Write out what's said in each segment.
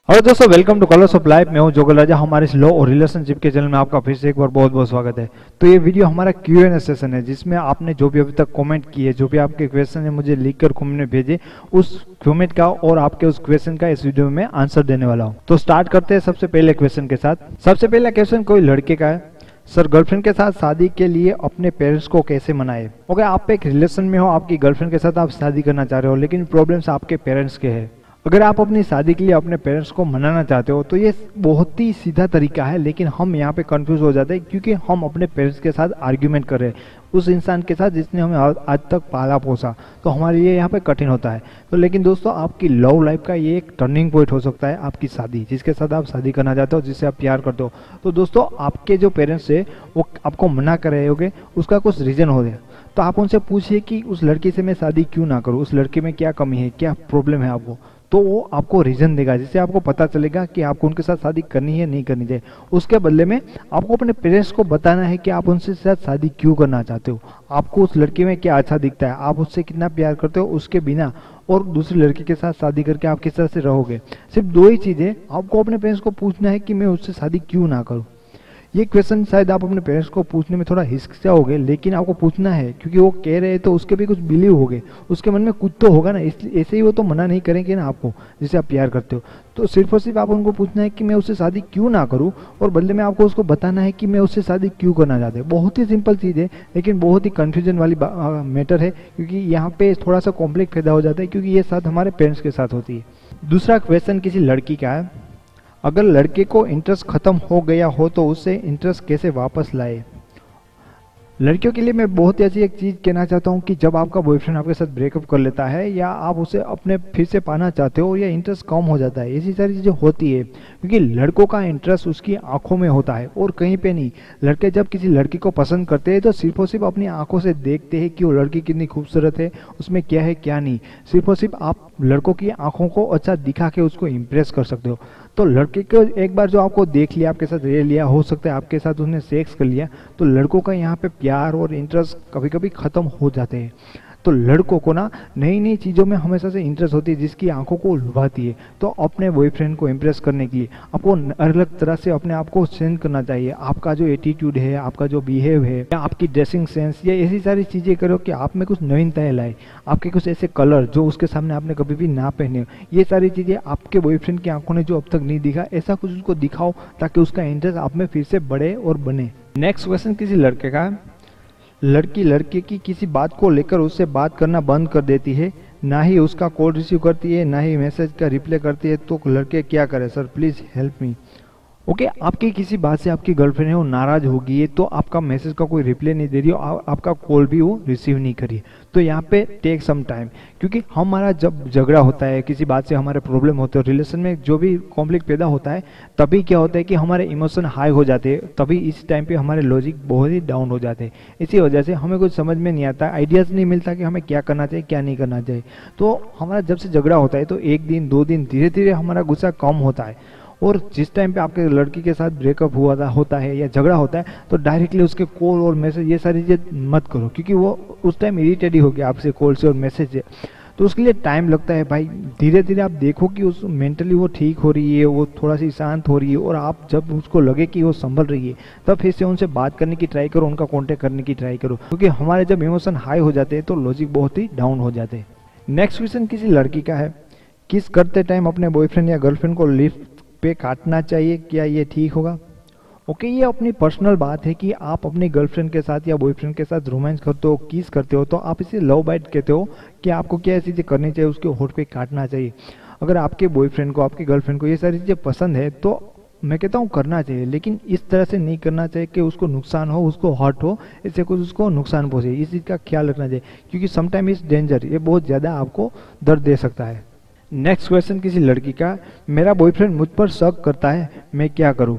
Hello दोस्तों, welcome two colours of life. मैं हूं जोगल राजा। हमारे इस लॉ और रिलेशनशिप के चैनल में आपका फिर से एक बार बहुत बहुत स्वागत है। तो ये वीडियो हमारा Q&A सेशन है, जिसमें आपने जो भी अभी तक कमेंट किए, जो भी आपके क्वेश्चन है, मुझे लिखकर कमेंट में भेजे। उस कमेंट का और आपके उस क्वेश्चन का इस वीडियो में आंसर देने वाला हूँ। तो स्टार्ट करते हैं सबसे पहले क्वेश्चन के साथ। सबसे पहला क्वेश्चन कोई लड़के का है। सर, गर्लफ्रेंड के साथ शादी के लिए अपने पेरेंट्स को कैसे मनाए? ओके, आप एक रिलेशन में हो, आपकी गर्लफ्रेंड के साथ आप शादी करना चाह रहे हो, लेकिन प्रॉब्लम्स आपके पेरेंट्स के हैं। अगर आप अपनी शादी के लिए अपने पेरेंट्स को मनाना चाहते हो तो ये बहुत ही सीधा तरीका है, लेकिन हम यहाँ पे कंफ्यूज हो जाते हैं क्योंकि हम अपने पेरेंट्स के साथ आर्ग्यूमेंट कर रहे हैं, उस इंसान के साथ जिसने हमें आज तक पाला पोसा। तो हमारे लिए यहाँ पे कठिन होता है। तो लेकिन दोस्तों, आपकी लव लाइफ का ये एक टर्निंग पॉइंट हो सकता है, आपकी शादी, जिसके साथ आप शादी करना चाहते हो, जिससे आप प्यार करते हो। तो दोस्तों, आपके जो पेरेंट्स है वो आपको मना कर रहे होंगे, उसका कुछ रीजन हो गया। तो आप उनसे पूछिए कि उस लड़की से मैं शादी क्यों ना करूँ, उस लड़के में क्या कमी है, क्या प्रॉब्लम है आपको। तो वो आपको रीजन देगा, जिससे आपको पता चलेगा कि आपको उनके साथ शादी करनी है नहीं करनी चाहिए। उसके बदले में आपको अपने पेरेंट्स को बताना है कि आप उनसे साथ शादी क्यों करना चाहते हो, आपको उस लड़की में क्या अच्छा दिखता है, आप उससे कितना प्यार करते हो, उसके बिना और दूसरी लड़की के साथ शादी करके आप किस तरह से रहोगे। सिर्फ दो ही चीजें आपको अपने पेरेंट्स को पूछना है कि मैं उससे शादी क्यों ना करूँ। ये क्वेश्चन शायद आप अपने पेरेंट्स को पूछने में थोड़ा हिचकिचाओगे, लेकिन आपको पूछना है क्योंकि वो कह रहे हैं तो उसके भी कुछ बिलीव होगे, उसके मन में कुछ तो होगा ना, इसलिए ऐसे ही वो तो मना नहीं करेंगे ना आपको, जिसे आप प्यार करते हो। तो सिर्फ और सिर्फ आप उनको पूछना है कि मैं उससे शादी क्यों ना करूं, और बदले में आपको उसको बताना है कि मैं उससे शादी क्यों करना चाहते हैं। बहुत ही सिंपल चीज़ है, लेकिन बहुत ही कन्फ्यूजन वाली मैटर है, क्योंकि यहाँ पे थोड़ा सा कॉम्प्लेक्स पैदा हो जाता है, क्योंकि ये साथ हमारे पेरेंट्स के साथ होती है। दूसरा क्वेश्चन किसी लड़की का है। अगर लड़के को इंटरेस्ट खत्म हो गया हो तो उससे इंटरेस्ट कैसे वापस लाए? लड़कियों के लिए मैं बहुत ऐसी एक चीज़ कहना चाहता हूँ कि जब आपका बॉयफ्रेंड आपके साथ ब्रेकअप कर लेता है, या आप उसे अपने फिर से पाना चाहते हो, या इंटरेस्ट कम हो जाता है, ऐसी सारी चीज़ें होती है, क्योंकि लड़कों का इंटरेस्ट उसकी आंखों में होता है और कहीं पे नहीं। लड़के जब किसी लड़की को पसंद करते हैं तो सिर्फ और सिर्फ अपनी आंखों से देखते हैं कि वो लड़की कितनी खूबसूरत है, उसमें क्या है क्या नहीं। सिर्फ और सिर्फ आप लड़कों की आंखों को अच्छा दिखा के उसको इम्प्रेस कर सकते हो। तो लड़के को एक बार जो आपको देख लिया, आपके साथ रह लिया, हो सकता है आपके साथ उसने सेक्स कर लिया, तो लड़कों का यहाँ पे प्यार और इंटरेस्ट कभी कभी खत्म हो जाते हैं। तो लड़कों को ना नई नई चीज़ों में हमेशा से इंटरेस्ट होती है, जिसकी आंखों को लुभाती है। तो अपने बॉयफ्रेंड को इम्प्रेस करने के लिए आपको अलग तरह से अपने आप को चेंज करना चाहिए। आपका जो एटीट्यूड है, आपका जो बिहेव है, या आपकी ड्रेसिंग सेंस, या ऐसी सारी चीज़ें करो कि आप में कुछ नवीनताएं लाए। आपके कुछ ऐसे कलर जो उसके सामने आपने कभी भी ना पहने, ये सारी चीज़ें आपके बॉयफ्रेंड की आंखों ने जो अब तक नहीं दिखा, ऐसा कुछ उसको दिखाओ ताकि उसका इंटरेस्ट आप में फिर से बढ़े और बने। नेक्स्ट क्वेश्चन किसी लड़के का है। लड़की लड़के की किसी बात को लेकर उससे बात करना बंद कर देती है, ना ही उसका कॉल रिसीव करती है, ना ही मैसेज का रिप्लाई करती है, तो लड़के क्या करें? Sir please help me. Okay, आपकी किसी बात से आपकी गर्लफ्रेंड है वो नाराज होगी है, तो आपका मैसेज का कोई रिप्लाई नहीं दे रही हो, आपका कॉल भी वो रिसीव नहीं करिए, तो यहाँ पे टेक सम टाइम। क्योंकि हमारा जब झगड़ा होता है, किसी बात से हमारे प्रॉब्लम होते हैं, रिलेशन में जो भी कॉन्फ्लिक्ट पैदा होता है, तभी क्या होता है कि हमारे इमोशन हाई हो जाते हैं, तभी इस टाइम पे हमारे लॉजिक बहुत ही डाउन हो जाते हैं। इसी वजह से हमें कुछ समझ में नहीं आता, आइडियाज़ नहीं मिलता कि हमें क्या करना चाहिए क्या नहीं करना चाहिए। तो हमारा जब से झगड़ा होता है तो एक दिन दो दिन धीरे धीरे हमारा गुस्सा कम होता है, और जिस टाइम पे आपके लड़की के साथ ब्रेकअप होता है या झगड़ा होता है, तो डायरेक्टली उसके कॉल और मैसेज ये सारी चीज़ें मत करो, क्योंकि वो उस टाइम इरिटेट ही हो गया आपसे कॉल से और मैसेज से। तो उसके लिए टाइम लगता है भाई। धीरे धीरे आप देखो कि उस मेंटली वो ठीक हो रही है, वो थोड़ा सी शांत हो रही है, और आप जब उसको लगे कि वो संभल रही है, तब फिर से उनसे बात करने की ट्राई करो, उनका कॉन्टेक्ट करने की ट्राई करो, क्योंकि हमारे जब इमोशन हाई हो जाते हैं तो लॉजिक बहुत ही डाउन हो जाते हैं। नेक्स्ट क्वेश्चन किसी लड़की का है। किस करते टाइम अपने बॉयफ्रेंड या गर्लफ्रेंड को लिफ्ट पे काटना चाहिए, क्या ये ठीक होगा? ओके, ये अपनी पर्सनल बात है कि आप अपनी गर्लफ्रेंड के साथ या बॉयफ्रेंड के साथ रोमांस करते हो, किस करते हो, तो आप इसे लव बाइट कहते हो कि आपको क्या चीज़ें करनी चाहिए, उसके होठ पे काटना चाहिए। अगर आपके बॉयफ्रेंड को, आपकी गर्लफ्रेंड को ये सारी चीज़ें पसंद है तो मैं कहता हूँ करना चाहिए, लेकिन इस तरह से नहीं करना चाहिए कि उसको नुकसान हो, उसको हर्ट हो, इससे कुछ उसको नुकसान पहुँचे। इस चीज़ का ख्याल रखना चाहिए, क्योंकि समटाइम इस डेंजर, ये बहुत ज़्यादा आपको दर्द दे सकता है। नेक्स्ट क्वेश्चन किसी लड़की का। मेरा बॉयफ्रेंड मुझ पर शक करता है, मैं क्या करूं?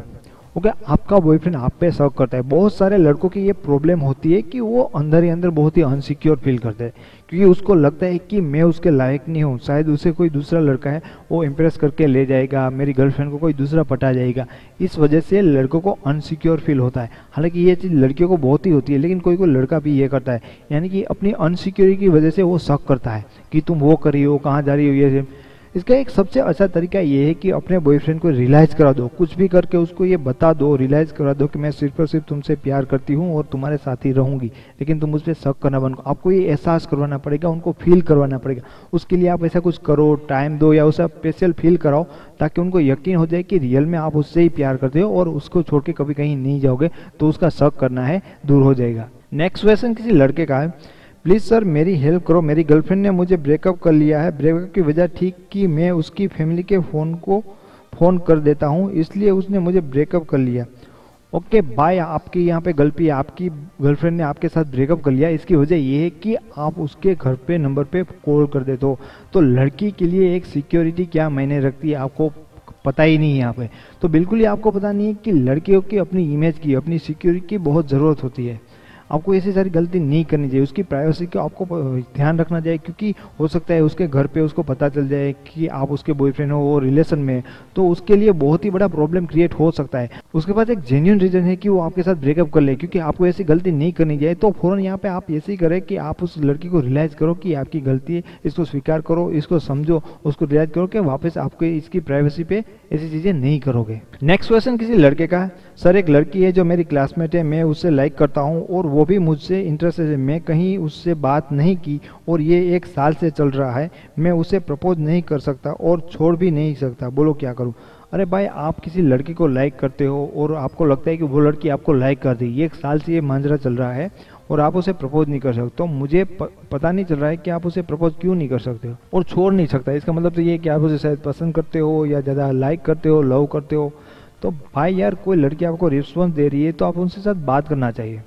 ओके, आपका बॉयफ्रेंड आप पे शक करता है। बहुत सारे लड़कों की ये प्रॉब्लम होती है कि वो अंदर ही अंदर बहुत ही अनसिक्योर फील करते हैं, क्योंकि उसको लगता है कि मैं उसके लायक नहीं हूँ, शायद उसे कोई दूसरा लड़का है वो इम्प्रेस करके ले जाएगा, मेरी गर्लफ्रेंड को कोई दूसरा पटा जाएगा। इस वजह से लड़कों को अनसिक्योर फील होता है। हालांकि ये चीज़ लड़कियों को बहुत ही होती है, लेकिन कोई कोई लड़का भी ये करता है, यानी कि अपनी अनसिक्योरिटी की वजह से वो शक करता है कि तुम वो कर रही हो, कहाँ जा रही हो। ये इसका एक सबसे अच्छा तरीका ये है कि अपने बॉयफ्रेंड को रियलाइज़ करा दो, कुछ भी करके उसको ये बता दो, रियलाइज़ करा दो कि मैं सिर्फ और सिर्फ तुमसे प्यार करती हूँ और तुम्हारे साथ ही रहूँगी, लेकिन तुम मुझ पर शक करना बंद करो। आपको ये एहसास करवाना पड़ेगा, उनको फील करवाना पड़ेगा। उसके लिए आप ऐसा कुछ करो, टाइम दो या उसे स्पेशल फील कराओ, ताकि उनको यकीन हो जाए कि रियल में आप उससे ही प्यार करते हो और उसको छोड़ के कभी कहीं नहीं जाओगे, तो उसका शक करना है दूर हो जाएगा। नेक्स्ट क्वेश्चन किसी लड़के का है। प्लीज़ सर मेरी हेल्प करो, मेरी गर्लफ्रेंड ने मुझे ब्रेकअप कर लिया है। ब्रेकअप की वजह ठीक कि मैं उसकी फैमिली के फ़ोन कर देता हूँ, इसलिए उसने मुझे ब्रेकअप कर लिया। ओके भाई, आपकी यहाँ पे गलती है, आपकी गर्लफ्रेंड ने आपके साथ ब्रेकअप कर लिया। इसकी वजह ये है कि आप उसके घर पे नंबर पे कॉल कर देते हो। तो लड़की के लिए एक सिक्योरिटी क्या मायने रखती है आपको पता ही नहीं है यहाँ पे। तो बिल्कुल ही आपको पता नहीं है कि लड़कियों की अपनी इमेज की, अपनी सिक्योरिटी की बहुत ज़रूरत होती है। आपको ऐसी सारी गलती नहीं करनी चाहिए। उसकी प्राइवेसी का आपको ध्यान रखना चाहिए, क्योंकि हो सकता है उसके घर पे उसको पता चल जाए कि आप उसके बॉयफ्रेंड हो, वो रिलेशन में, तो उसके लिए बहुत ही बड़ा प्रॉब्लम क्रिएट हो सकता है। उसके पास एक जेन्युइन रीजन है कि वो आपके साथ ब्रेकअप कर ले, क्योंकि आपको ऐसी गलती नहीं करनी चाहिए। तो फौरन यहाँ पे आप ऐसे ही करें कि आप उस लड़की को रियलाइज़ करो कि आपकी गलती है, इसको स्वीकार करो, इसको समझो, उसको रियलाइज़ करो कि वापस आपके इसकी प्राइवेसी पे ऐसी चीज़ें नहीं करोगे। नेक्स्ट क्वेश्चन किसी लड़के का है। सर एक लड़की है जो मेरी क्लासमेट है, मैं उससे लाइक करता हूँ और वो भी मुझसे इंटरेस्टेड है। मैं कहीं उससे बात नहीं की और ये 1 साल से चल रहा है। मैं उसे प्रपोज नहीं कर सकता और छोड़ भी नहीं सकता, बोलो क्या करूँ। अरे भाई, आप किसी लड़की को लाइक करते हो और आपको लगता है कि वो लड़की आपको लाइक कर दी, 1 साल से ये मांझरा चल रहा है और आप उसे प्रपोज नहीं कर सकते, तो मुझे पता नहीं चल रहा है कि आप उसे प्रपोज क्यों नहीं कर सकते हो और छोड़ नहीं सकता। इसका मतलब तो ये है कि आप उसे शायद पसंद करते हो या ज़्यादा लाइक करते हो, लव करते हो। तो भाई यार, कोई लड़की आपको रिस्पॉन्स दे रही है तो आप उनसे साथ बात करना चाहिए,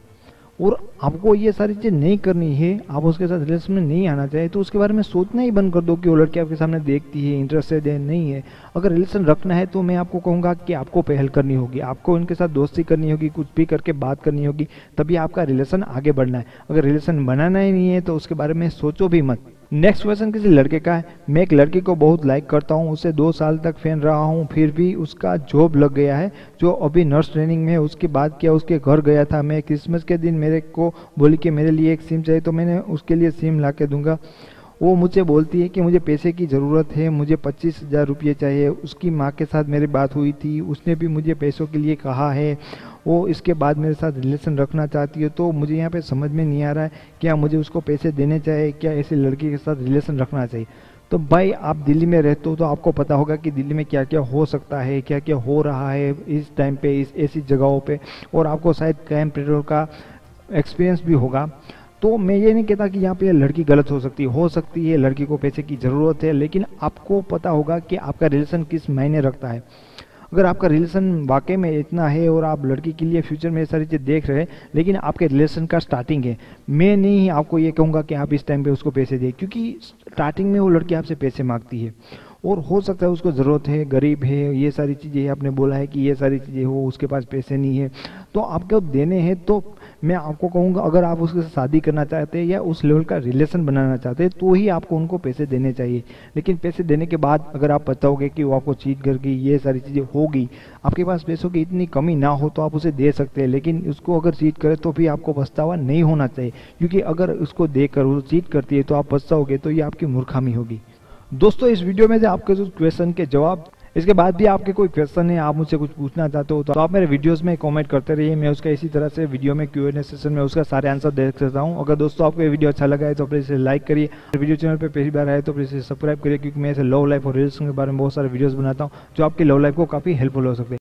और आपको ये सारी चीज़ नहीं करनी है, आप उसके साथ रिलेशन में नहीं आना चाहिए, तो उसके बारे में सोचना ही बंद कर दो कि वो लड़की आपके सामने देखती है, इंटरेस्टेड है, नहीं है। अगर रिलेशन रखना है तो मैं आपको कहूँगा कि आपको पहल करनी होगी, आपको उनके साथ दोस्ती करनी होगी, कुछ भी करके बात करनी होगी, तभी आपका रिलेशन आगे बढ़ना है। अगर रिलेशन बनाना ही नहीं है तो उसके बारे में सोचो भी मत। नेक्स्ट क्वेश्चन किसी लड़के का है। मैं एक लड़की को बहुत लाइक करता हूँ, उससे 2 साल तक फैन रहा हूँ, फिर भी उसका जॉब लग गया है, जो अभी नर्स ट्रेनिंग में। उसके बाद क्या उसके घर गया था, मैं क्रिसमस के दिन मेरे को बोली कि मेरे लिए एक सिम चाहिए, तो मैंने उसके लिए सिम ला के दूंगा। वो मुझे बोलती है कि मुझे पैसे की ज़रूरत है, मुझे 25,000 रुपये चाहिए। उसकी माँ के साथ मेरी बात हुई थी, उसने भी मुझे पैसों के लिए कहा है। वो इसके बाद मेरे साथ रिलेशन रखना चाहती है, तो मुझे यहाँ पे समझ में नहीं आ रहा है क्या मुझे उसको पैसे देने चाहिए, क्या ऐसी लड़की के साथ रिलेशन रखना चाहिए। तो भाई, आप दिल्ली में रहते हो तो आपको पता होगा कि दिल्ली में क्या क्या हो सकता है, क्या क्या हो रहा है इस टाइम पे, इस ऐसी जगहों पे, और आपको शायद क्राइम पेट्रोल का एक्सपीरियंस भी होगा। तो मैं ये नहीं कहता कि यहाँ पे लड़की गलत हो सकती है लड़की को पैसे की ज़रूरत है, लेकिन आपको पता होगा कि आपका रिलेशन किस मायने रखता है। अगर आपका रिलेशन वाकई में इतना है और आप लड़की के लिए फ्यूचर में ये सारी चीज़ देख रहे हैं, लेकिन आपके रिलेशन का स्टार्टिंग है, मैं नहीं आपको ये कहूँगा कि आप इस टाइम पे उसको पैसे दें, क्योंकि स्टार्टिंग में वो लड़की आपसे पैसे मांगती है और हो सकता है उसको ज़रूरत है, गरीब है, ये सारी चीज़ें आपने बोला है कि ये सारी चीज़ें हो, उसके पास पैसे नहीं है, तो आपको देने हैं। तो मैं आपको कहूँगा, अगर आप उसके साथ शादी करना चाहते हैं या उस लेवल का रिलेशन बनाना चाहते हैं तो ही आपको उनको पैसे देने चाहिए। लेकिन पैसे देने के बाद अगर आप बताओगे कि वो आपको चीट कर गई, ये सारी चीज़ें होगी, आपके पास पैसों की इतनी कमी ना हो तो आप उसे दे सकते हैं, लेकिन उसको अगर चीट करे तो भी आपको पछतावा नहीं होना चाहिए, क्योंकि अगर उसको देकर वो चीट करती है तो आप पछताओगे तो ये आपकी मूर्खामी होगी। दोस्तों, इस वीडियो में से आपके जो क्वेश्चन के जवाब, इसके बाद भी आपके कोई क्वेश्चन है, आप मुझसे कुछ पूछना चाहते हो तो आप मेरे वीडियोस में कमेंट करते रहिए, मैं उसका इसी तरह से वीडियो में Q&A सेशन में उसका सारे आंसर दे सकता हूं। अगर दोस्तों आपको ये वीडियो अच्छा लगा है तो प्लीज़ इसे लाइक करिए, वीडियो चैनल पे पहली बार आए तो प्लीज़ इसे सब्सक्राइब करिए, क्योंकि मैं ऐसे लव लाइफ और रिलेशन के बारे में बहुत सारे वीडियोस बनाता हूँ जो आपकी लव लाइफ को काफ़ी हेल्पफुल हो सकते हैं।